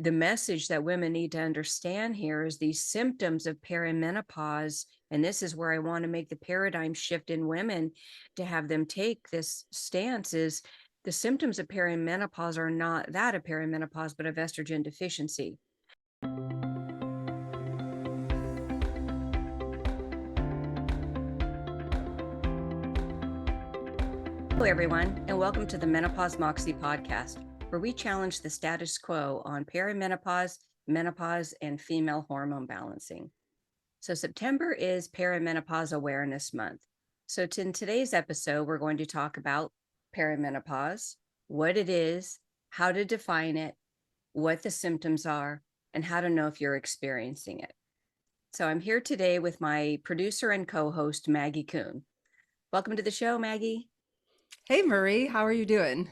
The message that women need to understand here is these symptoms of perimenopause. And this is where I want to make the paradigm shift in women to have them take this stance is the symptoms of perimenopause are not that of perimenopause, but of estrogen deficiency. Hello, everyone, and welcome to the MeNoPause Moxie podcast, where we challenge the status quo on perimenopause, menopause, and female hormone balancing. So September is Perimenopause Awareness Month. So in today's episode, we're going to talk about perimenopause, what it is, how to define it, what the symptoms are, and how to know if you're experiencing it. So I'm here today with my producer and co-host, Maggie Kuhn. Welcome to the show, Maggie. Hey Marie, how are you doing?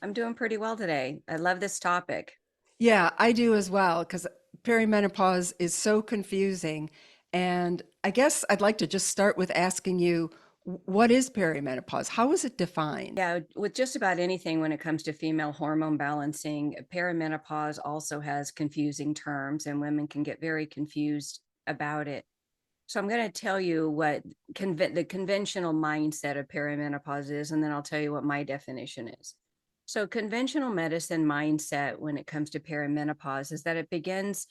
I'm doing pretty well today. I love this topic. Yeah, I do as well because perimenopause is so confusing. And I guess I'd like to just start with asking you, what is perimenopause? How is it defined? Yeah, with just about anything when it comes to female hormone balancing, perimenopause also has confusing terms, and women can get very confused about it. So I'm going to tell you what the conventional mindset of perimenopause is, and then I'll tell you what my definition is. So conventional medicine mindset when it comes to perimenopause is that it begins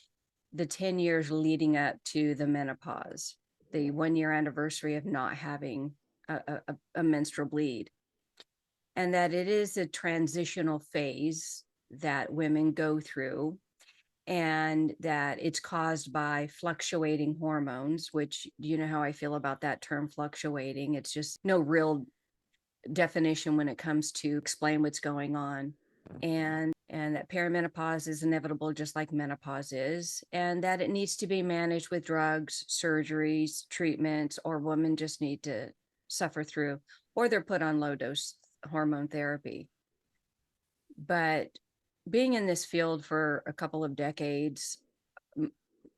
the 10 years leading up to the menopause, the 1 year anniversary of not having a menstrual bleed, and that it is a transitional phase that women go through, and that it's caused by fluctuating hormones, which you know how I feel about that term fluctuating. It's just no real definition when it comes to explain what's going on. And that perimenopause is inevitable just like menopause is, and that it needs to be managed with drugs, surgeries, treatments, or women just need to suffer through, or they're put on low dose hormone therapy. But being in this field for a couple of decades,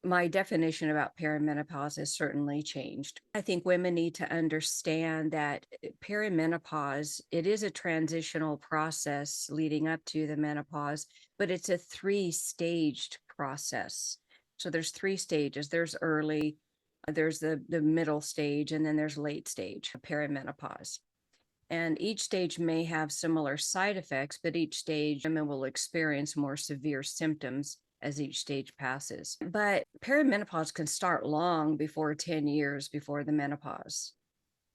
my definition about perimenopause has certainly changed. I think women need to understand that perimenopause, it is a transitional process leading up to the menopause, but it's a 3-staged process. So there's 3 stages. There's early, there's the middle stage, and then there's late stage perimenopause. And each stage may have similar side effects, but each stage women will experience more severe symptoms as each stage passes. But perimenopause can start long before 10 years before the menopause.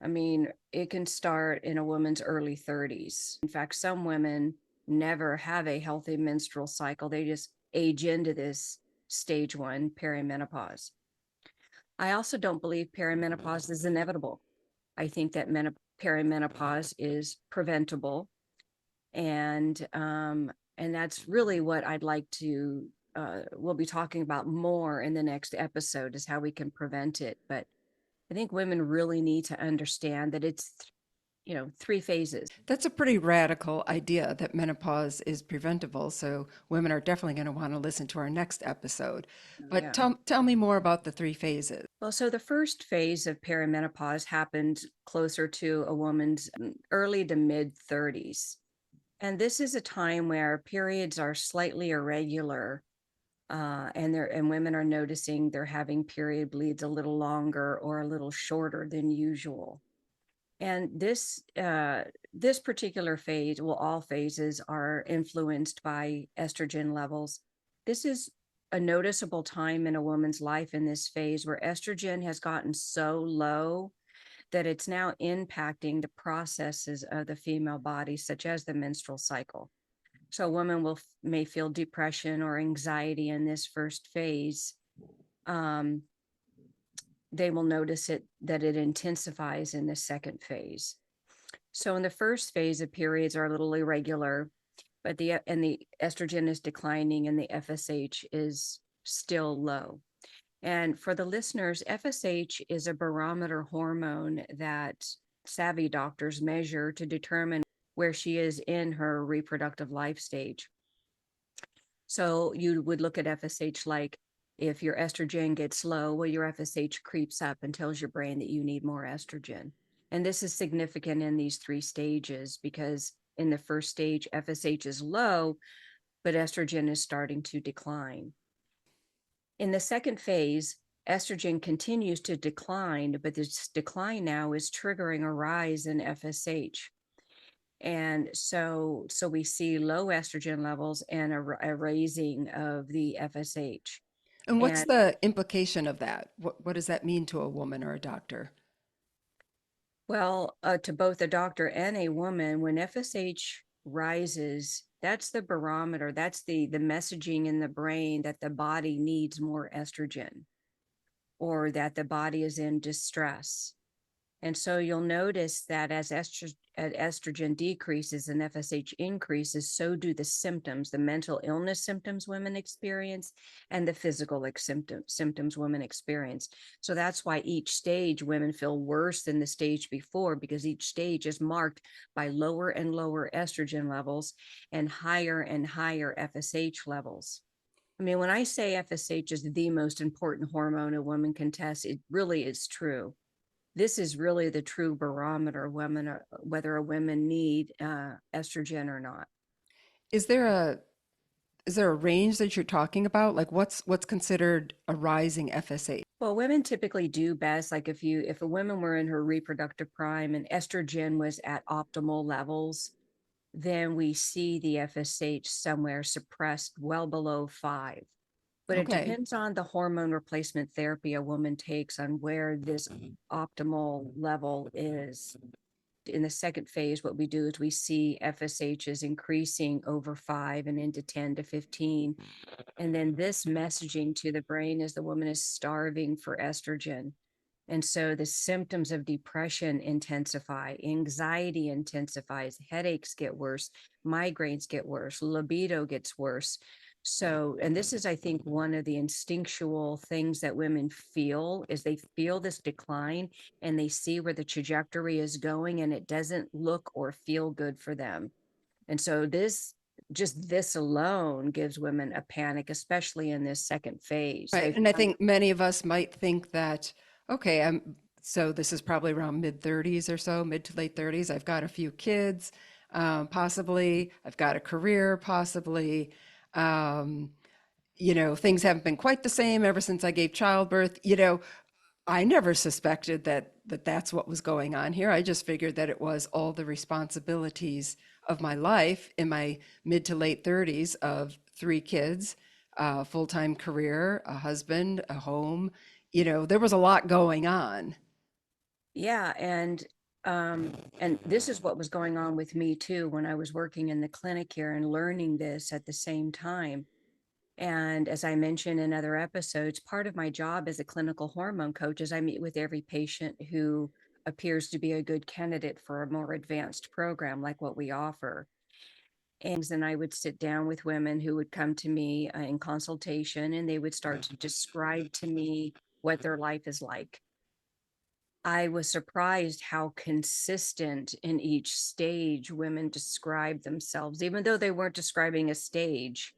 I mean, it can start in a woman's early 30s. In fact, some women never have a healthy menstrual cycle. They just age into this stage 1 perimenopause. I also don't believe perimenopause is inevitable. I think that perimenopause is preventable, and that's really what I'd like to. We'll be talking about more in the next episode is how we can prevent it. But I think women really need to understand that it's 3 phases. That's a pretty radical idea that menopause is preventable. So women are definitely going to want to listen to our next episode. But Yeah. tell me more about the 3 phases. Well, so the first phase of perimenopause happened closer to a woman's early to mid 30s. And this is a time where periods are slightly irregular, and women are noticing they're having period bleeds a little longer or a little shorter than usual. And this particular phase, well, all phases are influenced by estrogen levels. This is a noticeable time in a woman's life in this phase where estrogen has gotten so low that it's now impacting the processes of the female body, such as the menstrual cycle. So a woman may feel depression or anxiety in this first phase. They will notice that it intensifies in the second phase. So in the first phase, the periods are a little irregular, but the estrogen is declining and the FSH is still low. And for the listeners, FSH is a barometer hormone that savvy doctors measure to determine where she is in her reproductive life stage. So you would look at FSH like if your estrogen gets low, well, your FSH creeps up and tells your brain that you need more estrogen. And this is significant in these 3 stages because in the first stage, FSH is low, but estrogen is starting to decline. In the second phase, estrogen continues to decline, but this decline now is triggering a rise in FSH. And so we see low estrogen levels and a raising of the FSH. And what's And the implication of that? What does that mean to a woman or a doctor? well, to both a doctor and a woman, when FSH rises, that's the barometer, that's the messaging in the brain that the body needs more estrogen or that the body is in distress. And so you'll notice that as estrogen decreases and FSH increases, so do the symptoms, the mental illness symptoms women experience and the physical symptoms women experience. So that's why each stage women feel worse than the stage before, because each stage is marked by lower and lower estrogen levels and higher FSH levels. I mean, when I say FSH is the most important hormone a woman can test, it really is true. This is really the true barometer of women, whether a women need estrogen or not. Is there a is there a range that you're talking about? Like what's considered a rising FSH? Well, women typically do best. Like if a woman were in her reproductive prime and estrogen was at optimal levels, then we see the FSH somewhere suppressed well below 5. But it Okay. depends on the hormone replacement therapy a woman takes on where this optimal level is. In the second phase, what we do is we see FSH is increasing over 5 and into 10 to 15. And then this messaging to the brain is the woman is starving for estrogen. And so the symptoms of depression intensify, anxiety intensifies, headaches get worse, migraines get worse, libido gets worse. So, and this is, I think, one of the instinctual things that women feel is they feel this decline and they see where the trajectory is going and it doesn't look or feel good for them. And so just this alone gives women a panic, especially in this second phase. Right. And I think many of us might think that, okay, so this is probably around mid 30s or so, mid to late 30s. I've got a few kids, possibly. I've got a career, possibly. Um, things haven't been quite the same ever since I gave childbirth. I never suspected that that's what was going on here. I just figured that it was all the responsibilities of my life in my mid to late 30s of 3 kids, a full-time career, a husband, a home. There was a lot going on. Yeah, and this is what was going on with me too when I was working in the clinic here and learning this at the same time. And as I mentioned in other episodes, part of my job as a clinical hormone coach is I meet with every patient who appears to be a good candidate for a more advanced program like what we offer. And I would sit down with women who would come to me in consultation and they would start to describe to me what their life is like. I was surprised how consistent in each stage women describe themselves, even though they weren't describing a stage.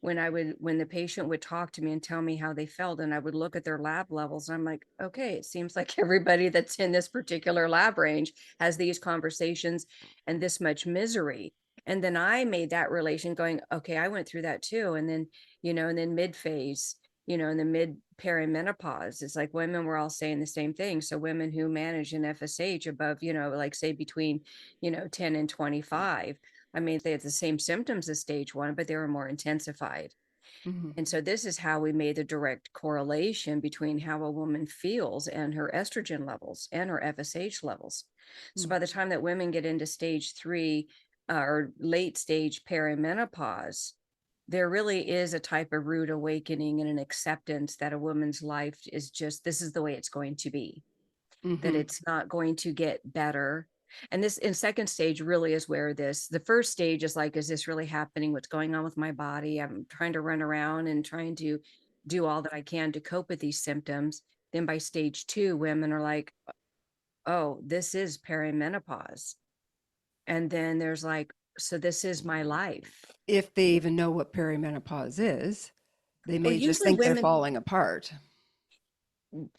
When the patient would talk to me and tell me how they felt, and I would look at their lab levels, and I'm like, okay, it seems like everybody that's in this particular lab range has these conversations and this much misery. And then I made that relation going, okay, I went through that too. And then, and then mid phase, in the mid perimenopause, it's like women were all saying the same thing. So women who manage an FSH above, like say between, 10 and 25, I mean, they had the same symptoms as stage 1, but they were more intensified. Mhm. And so this is how we made the direct correlation between how a woman feels and her estrogen levels and her FSH levels. So Mm. by the time that women get into stage 3 or late stage perimenopause, there really is a type of rude awakening and an acceptance that a woman's life is just, this is the way it's going to be, that Mhm. it's not going to get better. And this in second stage really is where the first stage is like, is this really happening? What's going on with my body? I'm trying to run around and trying to do all that I can to cope with these symptoms. Then by stage 2, women are like, oh, this is perimenopause. And then there's like, so this is my life. If they even know what perimenopause is, they Well, may just usually think they're women falling apart.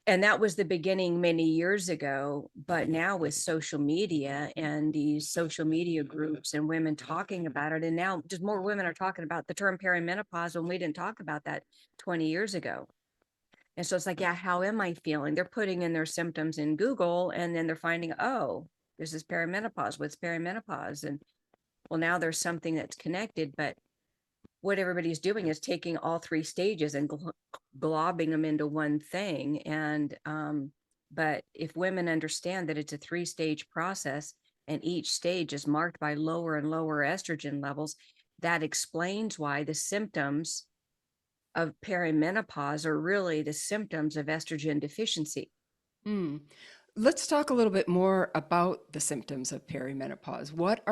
And that was the beginning many years ago. But now with social media and these social media groups and women talking about it, and now just more women are talking about the term perimenopause when we didn't talk about that 20 years ago. And so it's like, yeah, how am I feeling? They're putting in their symptoms in Google and then they're finding, oh, this is perimenopause. What's perimenopause? And well, now there's something that's connected, but what everybody's doing is taking all three stages and globbing them into one thing. And but if women understand that it's a three-stage process and each stage is marked by lower and lower estrogen levels, that explains why the symptoms of perimenopause are really the symptoms of estrogen deficiency. Mm. Let's talk a little bit more about the symptoms of perimenopause. What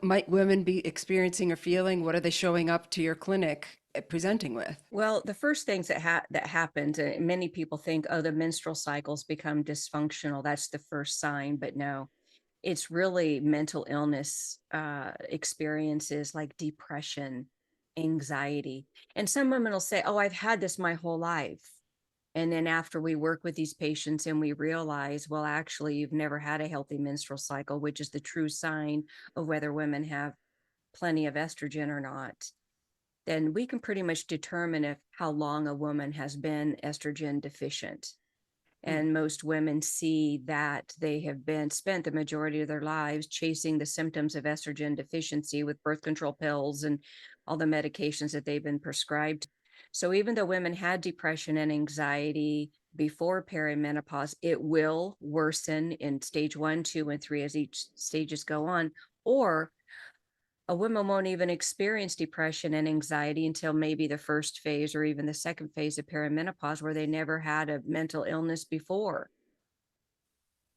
might women be experiencing or feeling? What are they showing up to your clinic presenting with? Well, the first things that happens, many people think, oh, the menstrual cycles become dysfunctional. That's the first sign, but no, it's really mental illness experiences like depression, anxiety. And some women will say, oh, I've had this my whole life. And then after we work with these patients and we realize, well, actually, you've never had a healthy menstrual cycle, which is the true sign of whether women have plenty of estrogen or not, then we can pretty much determine if how long a woman has been estrogen deficient. Mm. And most women see that they have been spent the majority of their lives chasing the symptoms of estrogen deficiency with birth control pills and all the medications that they've been prescribed. So even though women had depression and anxiety before perimenopause, it will worsen in stage 1, 2, and 3 as each stages go on. Or a woman won't even experience depression and anxiety until maybe the first phase or even the second phase of perimenopause, where they never had a mental illness before.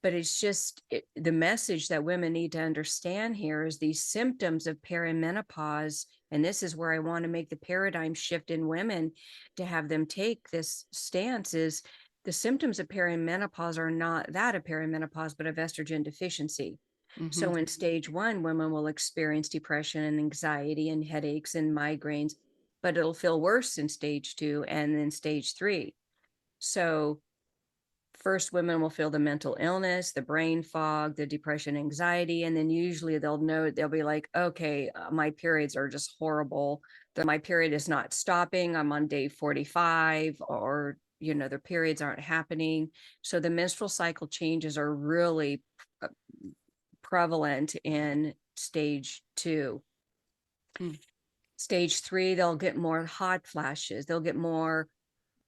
But it's just the message that women need to understand here is these symptoms of perimenopause. And this is where I want to make the paradigm shift in women to have them take this stance is the symptoms of perimenopause are not that of perimenopause, but of estrogen deficiency. Hmm. So in stage 1, women will experience depression and anxiety and headaches and migraines, but it'll feel worse in stage 2 and then stage 3. So first, women will feel the mental illness, the brain fog, the depression, anxiety, and then usually they'll be like, okay, my periods are just horrible. My period is not stopping. I'm on day 45, or their periods aren't happening. So the menstrual cycle changes are really uh, prevalent in stage 2. Mm. Stage 3, they'll get more hot flashes. They'll get more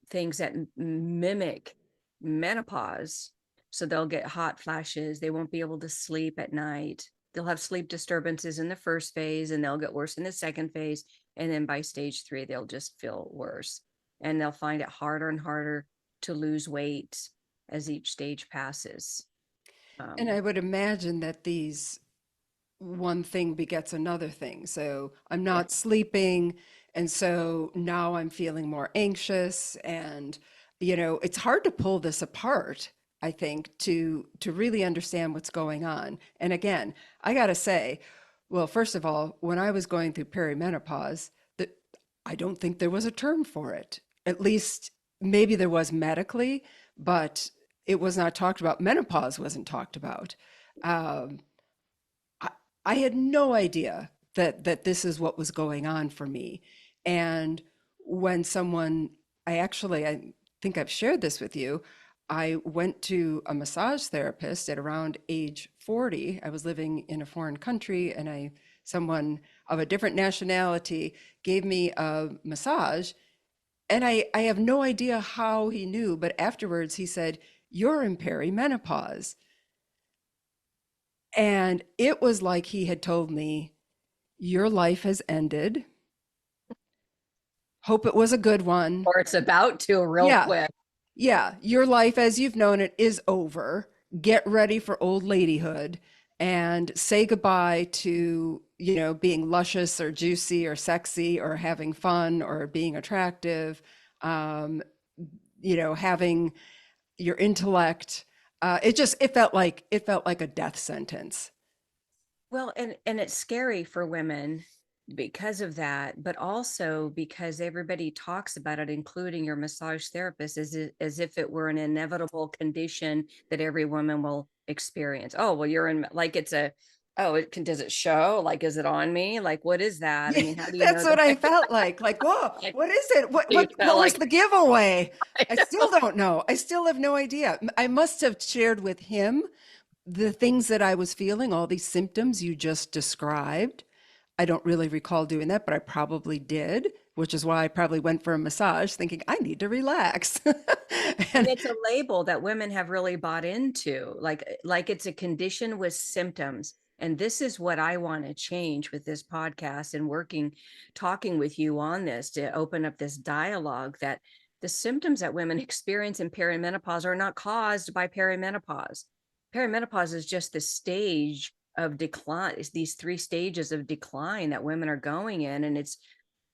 things that mimic menopause. So they'll get hot flashes. They won't be able to sleep at night. They'll have sleep disturbances in the first phase and they'll get worse in the second phase. And then by stage 3, they'll just feel worse. And they'll find it harder and harder to lose weight as each stage passes. And Um, I would imagine that these one thing begets another thing. So I'm yeah. not sleeping. And so now I'm feeling more anxious. And, it's hard to pull this apart, I think, to really understand what's going on. And again, I gotta say, well, first of all, when I was going through perimenopause, that I don't think there was a term for it. At least maybe there was medically, but it was not talked about. Menopause wasn't talked about. Um, I, I had no idea that this is what was going on for me. And when I think I've shared this with you. I went to a massage therapist at around age 40. I was living in a foreign country, and someone of a different nationality gave me a massage. And I have no idea how he knew, but afterwards he said, "You're in perimenopause." And it was like he had told me, "Your life has ended. Hope it was a good one. Or it's about to real Yeah, quick. yeah, your life as you've known it is over. Get ready for old ladyhood and say goodbye to, being luscious or juicy or sexy or having fun or being attractive, um, having your intellect." It felt like a death sentence. Well, and it's scary for women because of that, but also because everybody talks about it, including your massage therapist, as if it were an inevitable condition that every woman will experience. Oh, well, you're in, like, it's a, oh, it can, does it show? Like, is it on me? Like, what is that? I Yeah, mean, how do you that's know what that? I felt like. Like, whoa, Like, what is it? What you what felt what was like, the giveaway? I I know. still don't know. I still have no idea. I must have shared with him the things that I was feeling, all these symptoms you just described. I don't really recall doing that, but I probably did, which is why I probably went for a massage thinking I need to relax. And And it's a label that women have really bought into, like it's a condition with symptoms. And this is what I want to change with this podcast and working, talking with you on this to open up this dialogue that the symptoms that women experience in perimenopause are not caused by perimenopause. Perimenopause is just the stage of decline. It's these three stages of decline that women are going in. And it's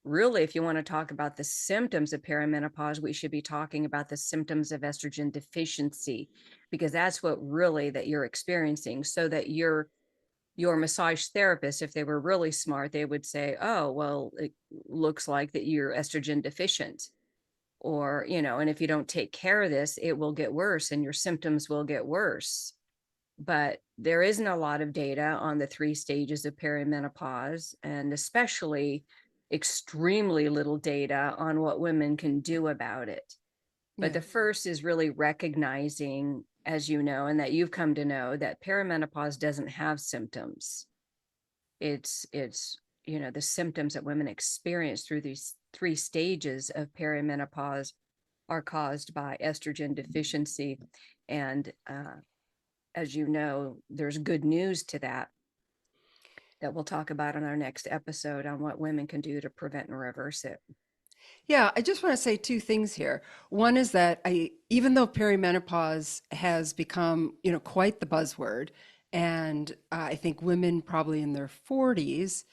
really, if you want to talk about the symptoms of perimenopause, we should be talking about the symptoms of estrogen deficiency, because that's what really that you're experiencing. So that your massage therapist, if they were really smart, they would say, oh, well, it looks like that you're estrogen deficient. Or, and if you don't take care of this, it will get worse and your symptoms will get worse. But there isn't a lot of data on the three stages of perimenopause, and especially extremely little data on what women can do about it. But yeah, the first is really recognizing, as you know, and that you've come to know, that perimenopause doesn't have symptoms. It's the symptoms that women experience through these three stages of perimenopause are caused by estrogen deficiency. And as you know, there's good news to that we'll talk about on our next episode on what women can do to prevent and reverse it. yeah. I just want to say two things here. One is that even though perimenopause has become, quite the buzzword, and I think women probably in their 40s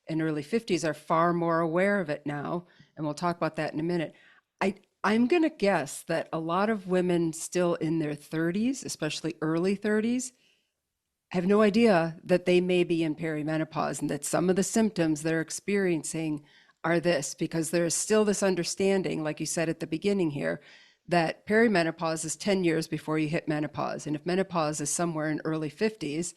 and early 50s are far more aware of it now, and we'll talk about that in a minute. I I'm going to guess that a lot of women still in their 30s, especially early 30s, have no idea that they may be in perimenopause and that some of the symptoms they're experiencing are this, because there is still this understanding, like you said at the beginning here, that perimenopause is 10 years before you hit menopause. And if menopause is somewhere in early 50s,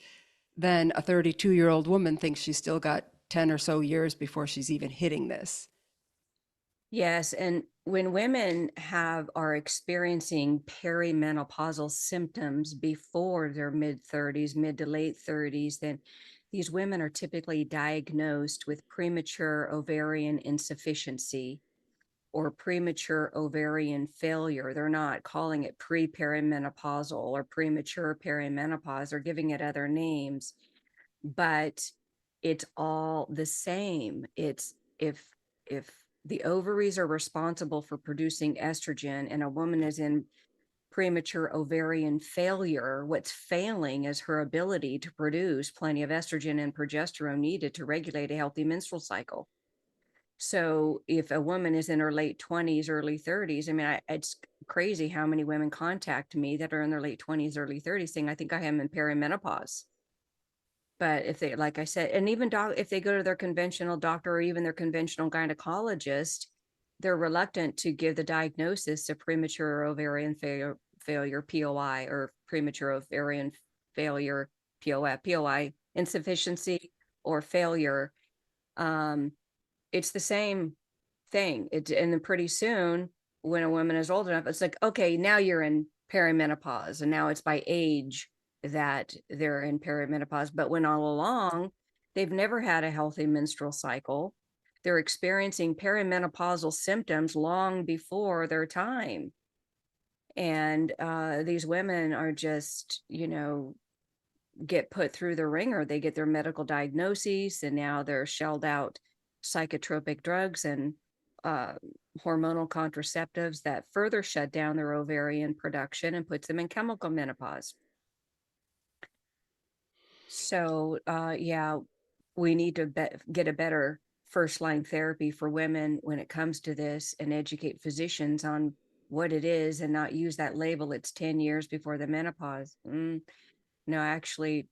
then a 32-year-old woman thinks she's still got 10 or so years before she's even hitting this. Yes, and when women are experiencing perimenopausal symptoms before their mid 30s, mid to late 30s, then these women are typically diagnosed with premature ovarian insufficiency or premature ovarian failure. They're not calling it pre-perimenopausal or premature perimenopause. They're giving it other names, but it's all the same. It's if the ovaries are responsible for producing estrogen and a woman is in premature ovarian failure, what's failing is her ability to produce plenty of estrogen and progesterone needed to regulate a healthy menstrual cycle. So if a woman is in her late 20s, early 30s, I mean, it's crazy how many women contact me that are in their late 20s, early 30s saying, I think I am in perimenopause. But if they, like I said, and even if they go to their conventional doctor or even their conventional gynecologist, they're reluctant to give the diagnosis of premature ovarian failure, POI, or premature ovarian failure, POI, insufficiency or failure. Um, it's the same thing. And then pretty soon, when a woman is old enough, it's like, okay, now you're in perimenopause, and now it's by age that they're in perimenopause. But when all along they've never had a healthy menstrual cycle, they're experiencing perimenopausal symptoms long before their time. And these women are just, get put through the ringer. They get their medical diagnoses, and now they're shelled out psychotropic drugs and uh, hormonal contraceptives that further shut down their ovarian production and puts them in chemical menopause. So, yeah, we need to get a better first line therapy for women when it comes to this, and educate physicians on what it is and not use that label. It's 10 years before the menopause. No, actually,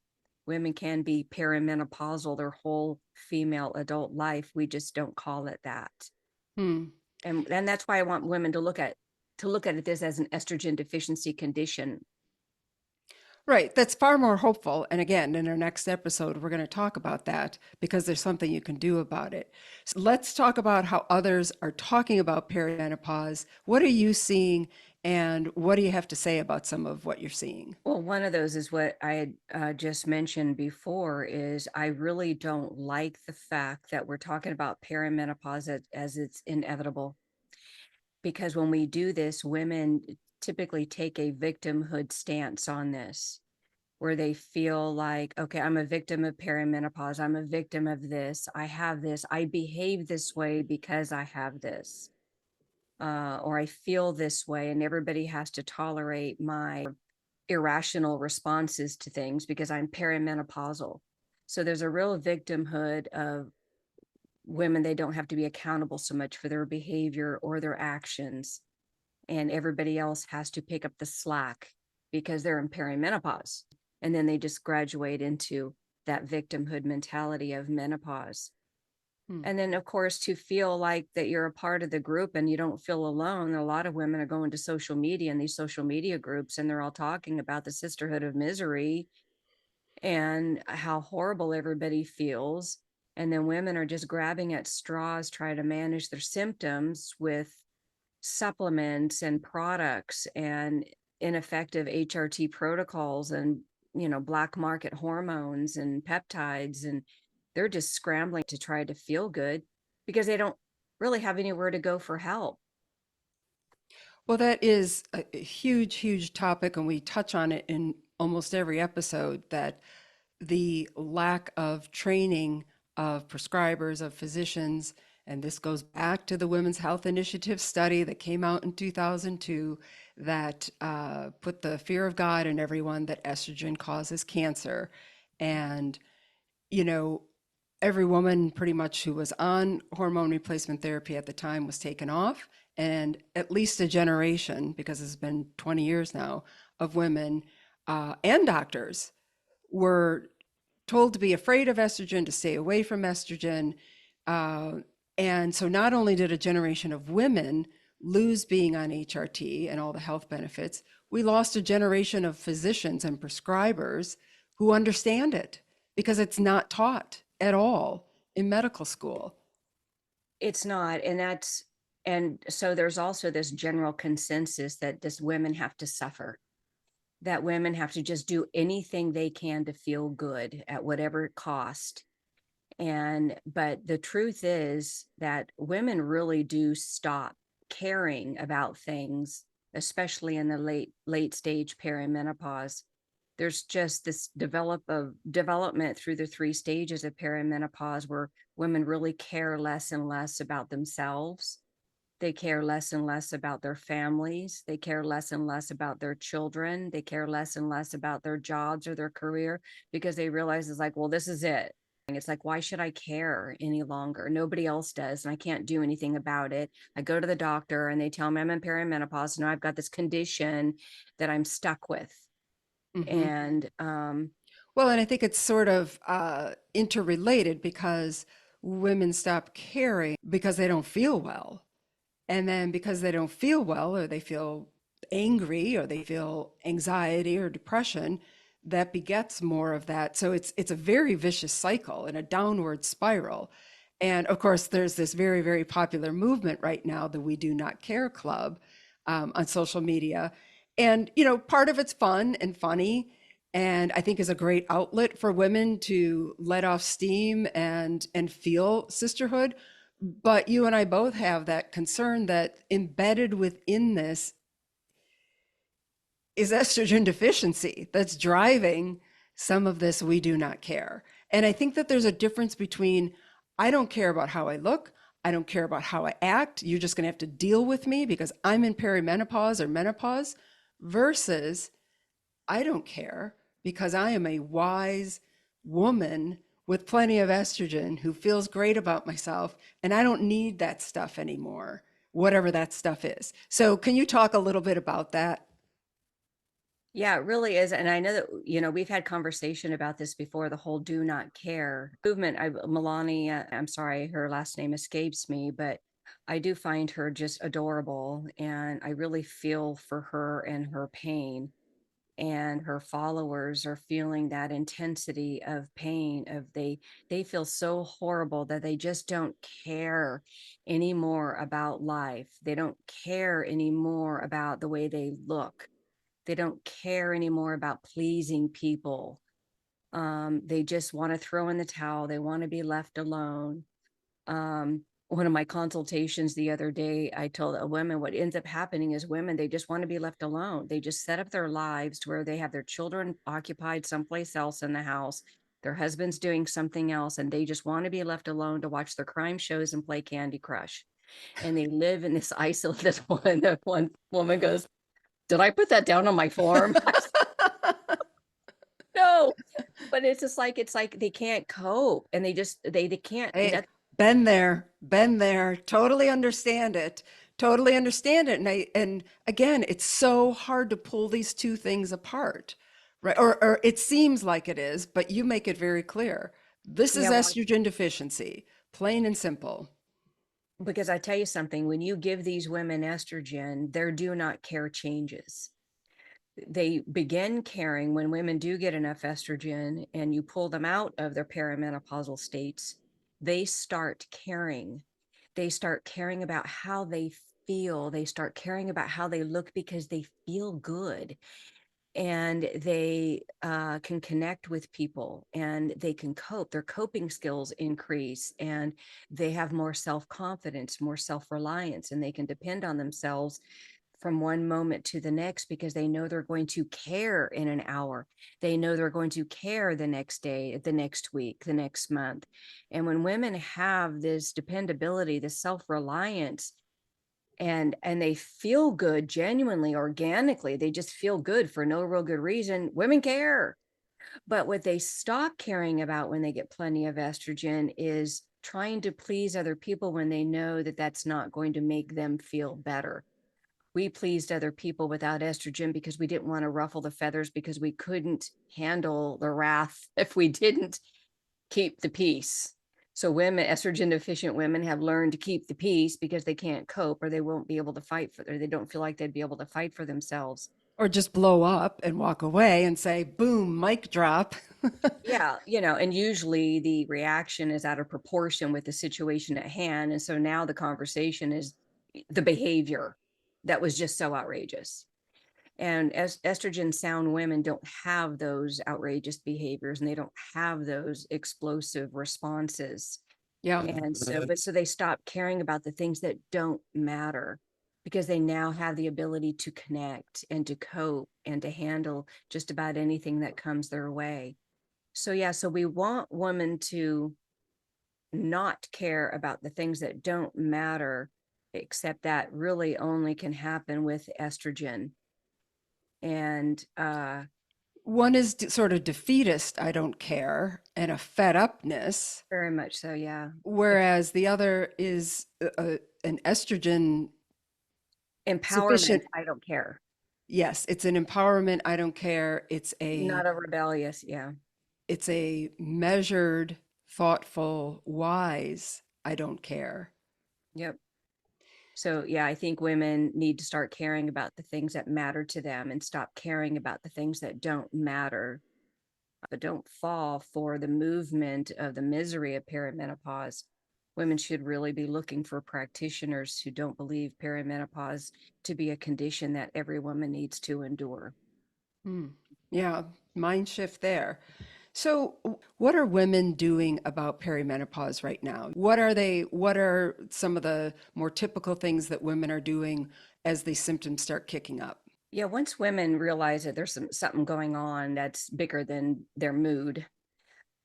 Women can be perimenopausal their whole female adult life. We just don't call it that. Hmm. And that's why I want women to look at it this as an estrogen deficiency condition. Right. That's far more hopeful. And again, in our next episode, we're going to talk about that because there's something you can do about it. So let's talk about how others are talking about perimenopause. What are you seeing, and what do you have to say about some of what you're seeing? Well, one of those is what I had just mentioned before is I really don't like the fact that we're talking about perimenopause as it's inevitable. Because when we do this, women typically take a victimhood stance on this, where they feel like, okay, I'm a victim of perimenopause. I'm a victim of this. I have this. I behave this way because I have this. Or I feel this way, and everybody has to tolerate my irrational responses to things because I'm perimenopausal. So there's a real victimhood of women. They don't have to be accountable so much for their behavior or their actions, and everybody else has to pick up the slack because they're in perimenopause. And then they just graduate into that victimhood mentality of menopause. Hmm. And then, of course, to feel like that you're a part of the group and you don't feel alone. A lot of women are going to social media and these social media groups, and they're all talking about the sisterhood of misery and how horrible everybody feels. And then women are just grabbing at straws, trying to manage their symptoms with supplements and products and ineffective HRT protocols and, black market hormones and peptides. And they're just scrambling to try to feel good because they don't really have anywhere to go for help. Well, that is a huge, huge topic, and we touch on it in almost every episode, that the lack of training of prescribers, of physicians, and this goes back to the Women's Health Initiative study that came out in 2002 that put the fear of God in everyone that estrogen causes cancer. And, you know, every woman pretty much who was on hormone replacement therapy at the time was taken off. And at least a generation, because it's been 20 years now, of women and doctors were told to be afraid of estrogen, to stay away from estrogen. Uh, and so not only did a generation of women lose being on HRT and all the health benefits, we lost a generation of physicians and prescribers who understand it because it's not taught at all in medical school. It's not. And so there's also this general consensus that this women have to suffer, that women have to just do anything they can to feel good at whatever cost. But the truth is that women really do stop caring about things, especially in the late stage perimenopause. There's just this development through the three stages of perimenopause where women really care less and less about themselves. They care less and less about their families. They care less and less about their children. They care less and less about their jobs or their career because they realize it's like, well, this is it. It's like, why should I care any longer? Nobody else does, and I can't do anything about it. I go to the doctor and they tell me I'm in perimenopause. And I've got this condition that I'm stuck with. Mm-hmm. And Well, and I think it's sort of interrelated because women stop caring because they don't feel well. And then because they don't feel well, or they feel angry, or they feel anxiety or depression, that begets more of that. So it's a very vicious cycle and a downward spiral. And of course, there's this very, very popular movement right now, the We Do Not Care Club, on social media. And, part of it's fun and funny, and I think is a great outlet for women to let off steam and feel sisterhood. But you and I both have that concern that embedded within this is estrogen deficiency that's driving some of this we do not care. And I think that there's a difference between I don't care about how I look, I don't care about how I act, you're just going to have to deal with me because I'm in perimenopause or menopause, versus I don't care because I am a wise woman with plenty of estrogen who feels great about myself, and I don't need that stuff anymore, whatever that stuff is. So, can you talk a little bit about that? Yeah, it really is. And I know that, we've had conversation about this before, the whole do not care movement. Melania, I'm sorry, her last name escapes me, but I do find her just adorable. And I really feel for her and her pain. And her followers are feeling that intensity of pain of they feel so horrible that they just don't care anymore about life. They don't care anymore about the way they look. They don't care anymore about pleasing people. They just want to throw in the towel. They want to be left alone. One of my consultations the other day, I told a woman what ends up happening is women, they just want to be left alone. They just set up their lives to where they have their children occupied someplace else in the house. Their husband's doing something else, and they just want to be left alone to watch their crime shows and play Candy Crush. And they live in this isolated one. One woman goes, "Did I put that down on my form?" I said, "No." But it's like they can't cope, and they can't. Hey, been there, totally understand it. Totally understand it. And again, it's so hard to pull these two things apart, right? Or it seems like it is, but you make it very clear. This is Yeah, well, estrogen deficiency, plain and simple. because I tell you something, when you give these women estrogen, their do not care changes. They begin caring when women do get enough estrogen and you pull them out of their perimenopausal states, they start caring. They start caring about how they feel. They start caring about how they look because they feel good, and they can connect with people, and they can cope. Their coping skills increase, and they have more self-confidence, more self-reliance, and they can depend on themselves from one moment to the next because they know they're going to care in an hour. They know they're going to care the next day, the next week, the next month. And when women have this dependability, this self-reliance, and they feel good genuinely, organically, they just feel good for no real good reason, women care. But what they stop caring about when they get plenty of estrogen is trying to please other people when they know that that's not going to make them feel better. We pleased other people without estrogen because we didn't want to ruffle the feathers, because we couldn't handle the wrath if we didn't keep the peace. So women, estrogen deficient women, have learned to keep the peace because they can't cope, or they won't be able to fight for, or they don't feel like they'd be able to fight for themselves. Or just blow up and walk away and say, boom, mic drop. Yeah, and usually the reaction is out of proportion with the situation at hand. And so now the conversation is the behavior that was just so outrageous. And as estrogen sound women don't have those outrageous behaviors, and they don't have those explosive responses. Yeah. And so they stop caring about the things that don't matter, because they now have the ability to connect and to cope and to handle just about anything that comes their way. So yeah, so we want women to not care about the things that don't matter, except that really only can happen with estrogen. And One is sort of defeatist, I don't care, and a fed upness, very much so, yeah. whereas the other is an estrogen Empowerment, sufficient. I don't care. Yes, it's an empowerment, I don't care. Not a rebellious, yeah. It's a measured, thoughtful, wise, I don't care. Yep. So yeah, I think women need to start caring about the things that matter to them and stop caring about the things that don't matter. But don't fall for the movement of the misery of perimenopause. Women should really be looking for practitioners who don't believe perimenopause to be a condition that every woman needs to endure. Hmm. Yeah, mind shift there. So, what are women doing about perimenopause right now? What are some of the more typical things that women are doing as these symptoms start kicking up? Yeah, once women realize that there's something going on that's bigger than their mood,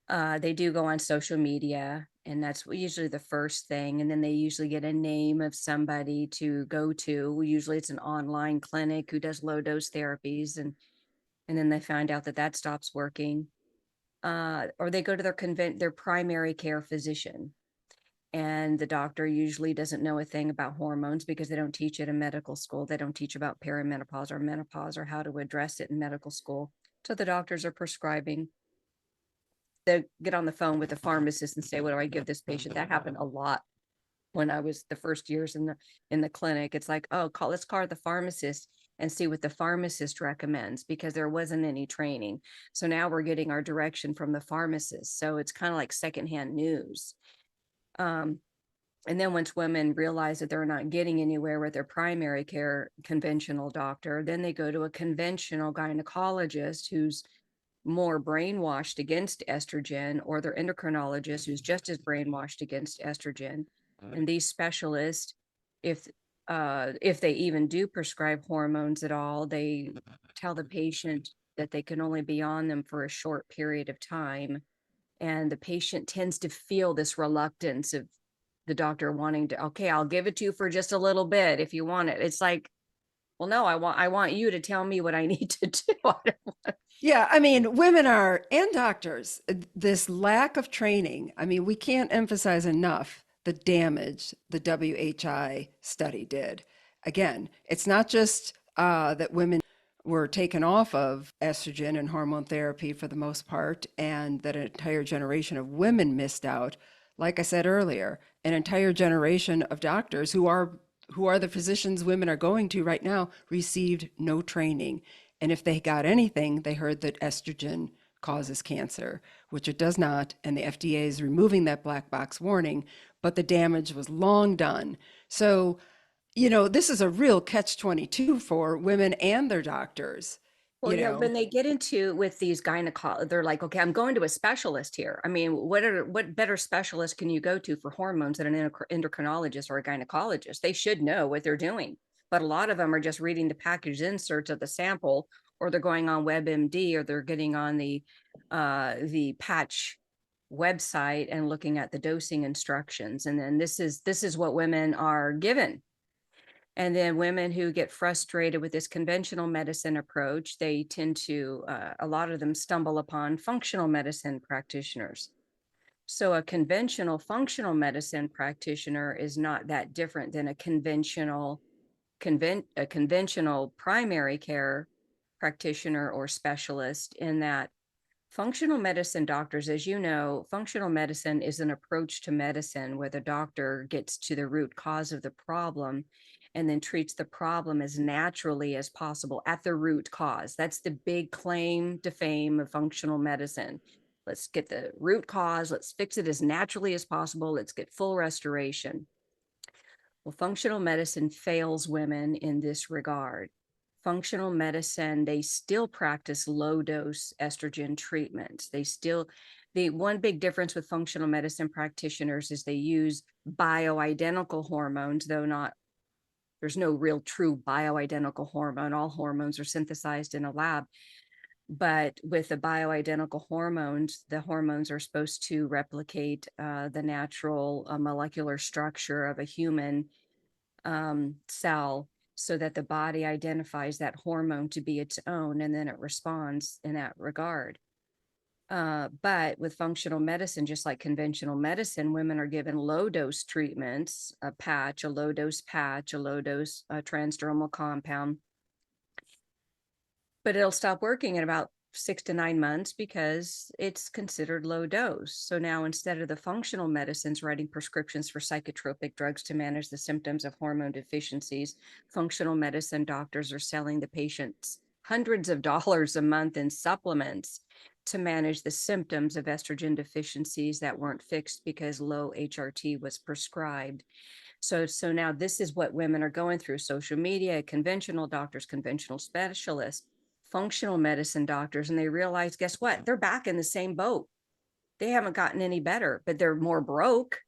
they do go on social media, and that's usually the first thing. And then they usually get a name of somebody to go to. Usually it's an online clinic who does low dose therapies, and then they find out that that stops working. Or they go to their primary care physician. And the doctor usually doesn't know a thing about hormones because they don't teach it in medical school. They don't teach about perimenopause or menopause or how to address it in medical school. So the doctors are prescribing. They get on the phone with the pharmacist and say, what do I give this patient? That happened a lot when I was the first years in the clinic. It's like, oh, let's call the pharmacist and see what the pharmacist recommends, because there wasn't any training. So now we're getting our direction from the pharmacist. So it's kind of like secondhand news. Um, and then once women realize that they're not getting anywhere with their primary care conventional doctor, then they go to a conventional gynecologist who's more brainwashed against estrogen, or their endocrinologist who's just as brainwashed against estrogen. And these specialists, if if they even do prescribe hormones at all, they tell the patient that they can only be on them for a short period of time. And the patient tends to feel this reluctance of the doctor wanting to, okay, I'll give it to you for just a little bit if you want it. It's like, well, no, I want you to tell me what I need to do. Yeah, I mean, women are, and doctors, this lack of training. I mean, we can't emphasize enough the damage the WHI study did. Again, it's not just that women were taken off of estrogen and hormone therapy for the most part, and that an entire generation of women missed out. Like I said earlier, an entire generation of doctors who are the physicians women are going to right now received no training. And if they got anything, they heard that estrogen causes cancer, which it does not. And the FDA is removing that black box warning, but the damage was long done. So, you know, this is a real catch-22 for women and their doctors, Well, you yeah, know. when they get into with these gynecologists, they're like, okay, I'm going to a specialist here. I mean, what better specialist can you go to for hormones than an endocrinologist or a gynecologist? They should know what they're doing. But a lot of them are just reading the package inserts of the sample, or they're going on WebMD, or they're getting on the patch website and looking at the dosing instructions. And then this is what women are given. And then women who get frustrated with this conventional medicine approach, they tend to, a lot of them stumble upon functional medicine practitioners. So a conventional functional medicine practitioner is not that different than a conventional primary care practitioner or specialist, in that functional medicine doctors, as you know, functional medicine is an approach to medicine where the doctor gets to the root cause of the problem and then treats the problem as naturally as possible at the root cause. That's the big claim to fame of functional medicine. Let's get the root cause, let's fix it as naturally as possible, let's get full restoration. Well, functional medicine fails women in this regard. Functional medicine, they still practice low dose estrogen treatments. The one big difference with functional medicine practitioners is they use bioidentical hormones, though not, there's no real true bioidentical hormone. All hormones are synthesized in a lab. But with the bioidentical hormones, the hormones are supposed to replicate the natural molecular structure of a human cell, so that the body identifies that hormone to be its own, and then it responds in that regard. But with functional medicine, just like conventional medicine, women are given low dose treatments, a low dose patch, a low dose transdermal compound, but it'll stop working in about 6 to 9 months because it's considered low dose. So now, instead of the functional medicines writing prescriptions for psychotropic drugs to manage the symptoms of hormone deficiencies, functional medicine doctors are selling the patients hundreds of dollars a month in supplements to manage the symptoms of estrogen deficiencies that weren't fixed because low HRT was prescribed. So now this is what women are going through: social media, conventional doctors, conventional specialists, functional medicine doctors, and they realize, guess what? They're back in the same boat. They haven't gotten any better, but they're more broke.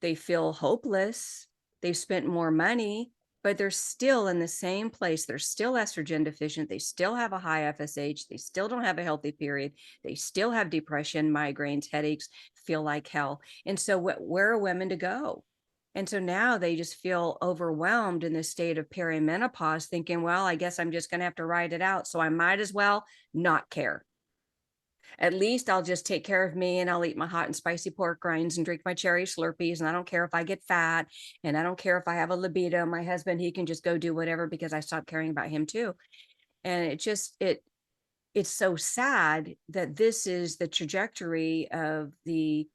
They feel hopeless. They've spent more money, but they're still in the same place. They're still estrogen deficient. They still have a high FSH. They still don't have a healthy period. They still have depression, migraines, headaches, feel like hell. And so where are women to go? And so now they just feel overwhelmed in this state of perimenopause, thinking, well, I guess I'm just going to have to ride it out. So I might as well not care. At least I'll just take care of me and I'll eat my hot and spicy pork rinds and drink my cherry Slurpees. And I don't care if I get fat and I don't care if I have a libido. My husband, he can just go do whatever because I stopped caring about him too. And it's so sad that this is the trajectory of the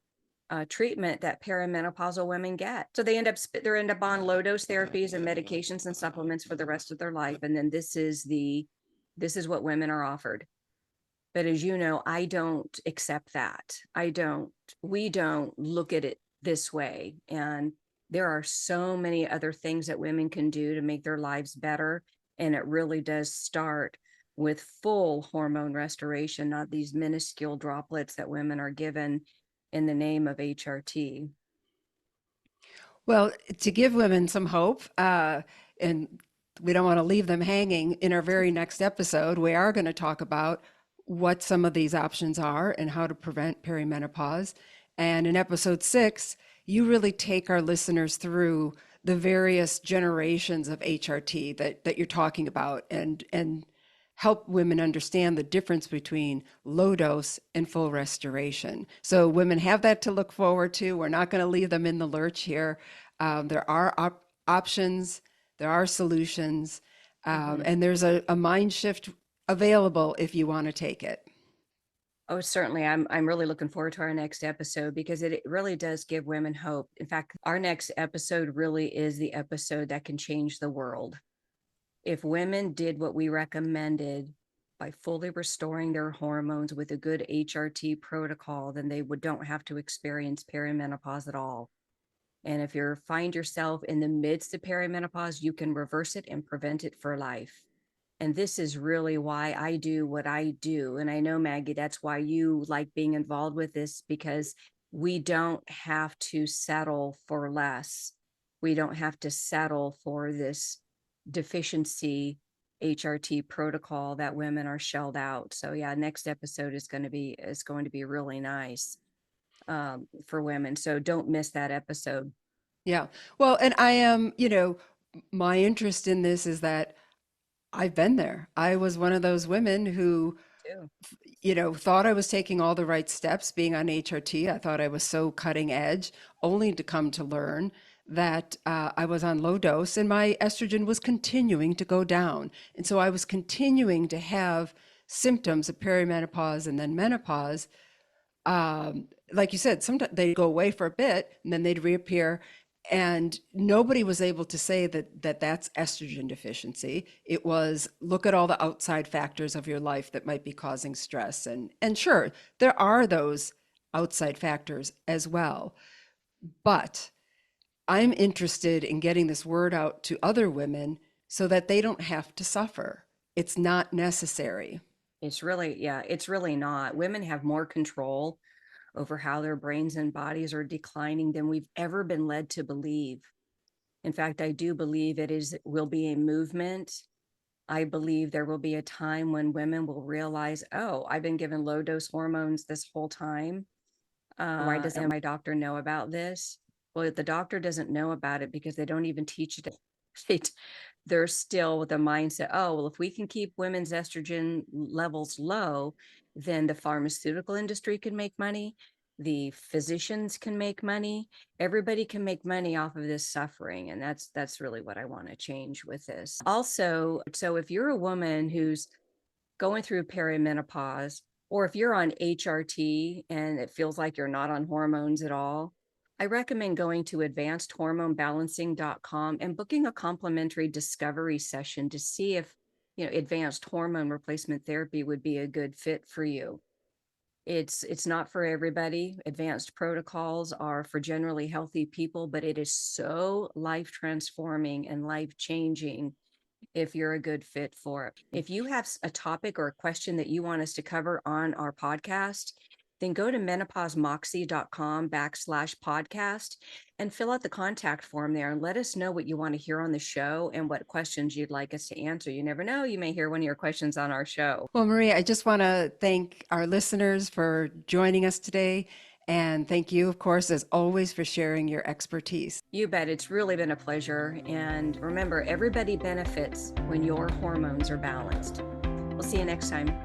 treatment that perimenopausal women get. So they end up on low dose therapies and medications and supplements for the rest of their life. And then this is what women are offered. But as you know, I don't accept that. We don't look at it this way. And there are so many other things that women can do to make their lives better. And it really does start with full hormone restoration, not these minuscule droplets that women are given in the name of HRT. Well, to give women some hope, and we don't want to leave them hanging, in our very next episode, we are going to talk about what some of these options are and how to prevent perimenopause. And in episode 6, you really take our listeners through the various generations of HRT that you're talking about, and help women understand the difference between low dose and full restoration. So women have that to look forward to. We're not going to leave them in the lurch here. There are options, there are solutions, and there's a mind shift available if you want to take it. Oh, certainly. I'm really looking forward to our next episode because it really does give women hope. In fact, our next episode really is the episode that can change the world. If women did what we recommended by fully restoring their hormones with a good HRT protocol, then they don't have to experience perimenopause at all. And if you find yourself in the midst of perimenopause, you can reverse it and prevent it for life. And this is really why I do what I do. And I know, Maggie, that's why you like being involved with this, because we don't have to settle for less. We don't have to settle for this deficiency HRT protocol that women are shelled out. So yeah, next episode is going to be really nice for women. So don't miss that episode. Yeah. Well, and I am, my interest in this is that I've been there. I was one of those women who, Too. thought I was taking all the right steps being on HRT. I thought I was so cutting edge, only to come to learn that I was on low dose and my estrogen was continuing to go down. And so I was continuing to have symptoms of perimenopause and then menopause. Like you said, sometimes they'd go away for a bit and then they'd reappear. And nobody was able to say that that's estrogen deficiency. It was, look at all the outside factors of your life that might be causing stress. And sure, there are those outside factors as well. But I'm interested in getting this word out to other women so that they don't have to suffer. It's not necessary. It's really not. Women have more control over how their brains and bodies are declining than we've ever been led to believe. In fact, I do believe will be a movement. I believe there will be a time when women will realize, oh, I've been given low dose hormones this whole time. Why doesn't my doctor know about this? Well, the doctor doesn't know about it because they don't even teach it. They're still with the mindset, oh, well, if we can keep women's estrogen levels low, then the pharmaceutical industry can make money, the physicians can make money, everybody can make money off of this suffering. And that's really what I want to change with this. Also, so if you're a woman who's going through perimenopause, or if you're on HRT and it feels like you're not on hormones at all, I recommend going to advancedhormonebalancing.com and booking a complimentary discovery session to see if, advanced hormone replacement therapy would be a good fit for you. It's not for everybody. Advanced protocols are for generally healthy people, but it is so life transforming and life changing if you're a good fit for it. If you have a topic or a question that you want us to cover on our podcast, then go to menopausemoxie.com/podcast and fill out the contact form there and let us know what you want to hear on the show and what questions you'd like us to answer. You never know, you may hear one of your questions on our show. Well, Maria, I just want to thank our listeners for joining us today. And thank you, of course, as always, for sharing your expertise. You bet. It's really been a pleasure. And remember, everybody benefits when your hormones are balanced. We'll see you next time.